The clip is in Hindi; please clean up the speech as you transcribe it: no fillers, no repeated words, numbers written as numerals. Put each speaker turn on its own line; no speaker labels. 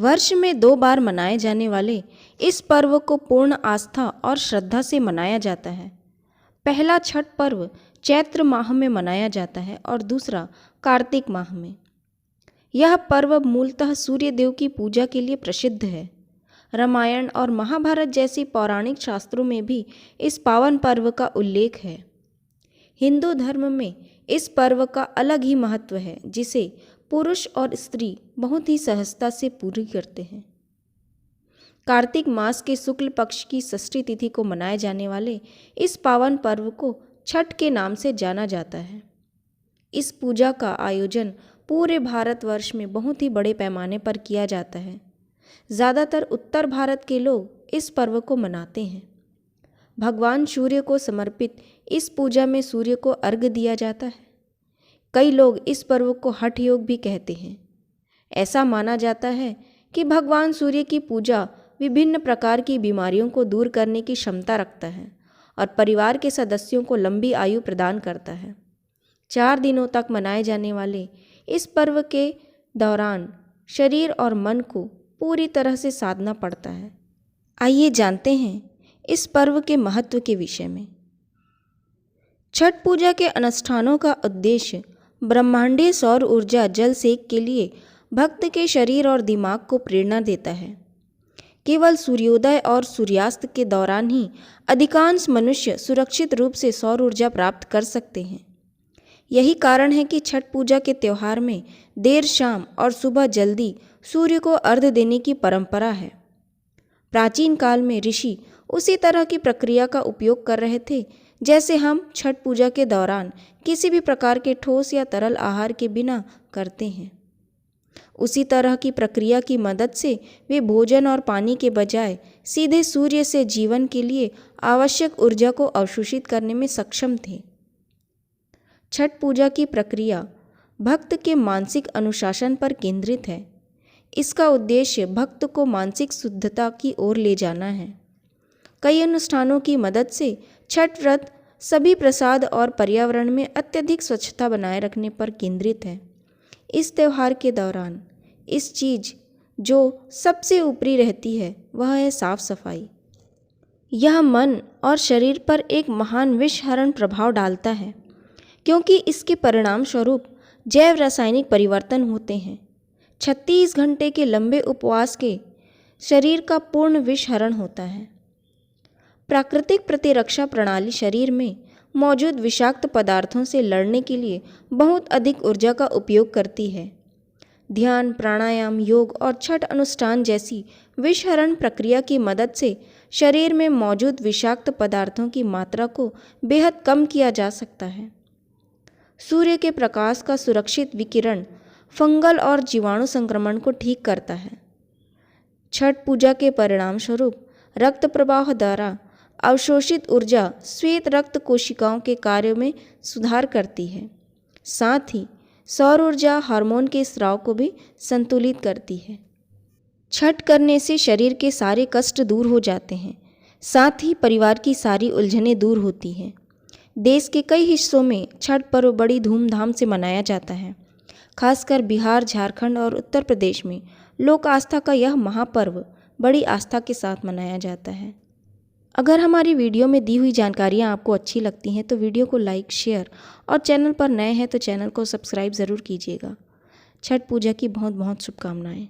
वर्ष में 2 बार मनाए जाने वाले इस पर्व को पूर्ण आस्था और श्रद्धा से मनाया जाता है। पहला छठ पर्व चैत्र माह में मनाया जाता है और दूसरा कार्तिक माह में। यह पर्व मूलतः सूर्य देव की पूजा के लिए प्रसिद्ध है। रामायण और महाभारत जैसी पौराणिक शास्त्रों में भी इस पावन पर्व का उल्लेख है। हिंदू धर्म में इस पर्व का अलग ही महत्व है, जिसे पुरुष और स्त्री बहुत ही सहजता से पूरी करते हैं। कार्तिक मास के शुक्ल पक्ष की षष्ठी तिथि को मनाए जाने वाले इस पावन पर्व को छठ के नाम से जाना जाता है। इस पूजा का आयोजन पूरे भारतवर्ष में बहुत ही बड़े पैमाने पर किया जाता है। ज़्यादातर उत्तर भारत के लोग इस पर्व को मनाते हैं। भगवान सूर्य को समर्पित इस पूजा में सूर्य को अर्घ्य दिया जाता है। कई लोग इस पर्व को हठ योग भी कहते हैं। ऐसा माना जाता है कि भगवान सूर्य की पूजा विभिन्न प्रकार की बीमारियों को दूर करने की क्षमता रखता है और परिवार के सदस्यों को लंबी आयु प्रदान करता है। 4 दिनों तक मनाए जाने वाले इस पर्व के दौरान शरीर और मन को पूरी तरह से साधना पड़ता है। आइए जानते हैं इस पर्व के महत्व के विषय में। छठ पूजा के अनुष्ठानों का उद्देश्य ब्रह्मांडीय सौर ऊर्जा जल सेक के लिए भक्त के शरीर और दिमाग को प्रेरणा देता है। केवल सूर्योदय और सूर्यास्त के दौरान ही अधिकांश मनुष्य सुरक्षित रूप से सौर ऊर्जा प्राप्त कर सकते हैं। यही कारण है कि छठ पूजा के त्यौहार में देर शाम और सुबह जल्दी सूर्य को अर्घ्य देने की परंपरा है। प्राचीन काल में ऋषि उसी तरह की प्रक्रिया का उपयोग कर रहे थे जैसे हम छठ पूजा के दौरान किसी भी प्रकार के ठोस या तरल आहार के बिना करते हैं। उसी तरह की प्रक्रिया की मदद से वे भोजन और पानी के बजाय सीधे सूर्य से जीवन के लिए आवश्यक ऊर्जा को अवशोषित करने में सक्षम थे। छठ पूजा की प्रक्रिया भक्त के मानसिक अनुशासन पर केंद्रित है। इसका उद्देश्य भक्त को मानसिक शुद्धता की ओर ले जाना है। कई अनुष्ठानों की मदद से छठ व्रत सभी प्रसाद और पर्यावरण में अत्यधिक स्वच्छता बनाए रखने पर केंद्रित है। इस त्यौहार के दौरान इस चीज़ जो सबसे ऊपरी रहती है वह है साफ सफाई। यह मन और शरीर पर एक महान विषहरण प्रभाव डालता है, क्योंकि इसके परिणाम स्वरूप जैव रासायनिक परिवर्तन होते हैं। 36 घंटे के लंबे उपवास के शरीर का पूर्ण विषहरण होता है। प्राकृतिक प्रतिरक्षा प्रणाली शरीर में मौजूद विषाक्त पदार्थों से लड़ने के लिए बहुत अधिक ऊर्जा का उपयोग करती है। ध्यान, प्राणायाम, योग और छठ अनुष्ठान जैसी विषहरण प्रक्रिया की मदद से शरीर में मौजूद विषाक्त पदार्थों की मात्रा को बेहद कम किया जा सकता है। सूर्य के प्रकाश का सुरक्षित विकिरण फंगल और जीवाणु संक्रमण को ठीक करता है। छठ पूजा के परिणाम स्वरूप रक्त प्रवाह द्वारा अवशोषित ऊर्जा श्वेत रक्त कोशिकाओं के कार्य में सुधार करती है। साथ ही सौर ऊर्जा हार्मोन के स्राव को भी संतुलित करती है। छठ करने से शरीर के सारे कष्ट दूर हो जाते हैं। साथ ही परिवार की सारी उलझनें दूर होती हैं। देश के कई हिस्सों में छठ पर्व बड़ी धूमधाम से मनाया जाता है। खासकर बिहार, झारखंड और उत्तर प्रदेश में लोक आस्था का यह महापर्व बड़ी आस्था के साथ मनाया जाता है। अगर हमारी वीडियो में दी हुई जानकारियाँ आपको अच्छी लगती हैं तो वीडियो को लाइक, शेयर और चैनल पर नए हैं तो चैनल को सब्सक्राइब ज़रूर कीजिएगा। छठ पूजा की बहुत बहुत शुभकामनाएं।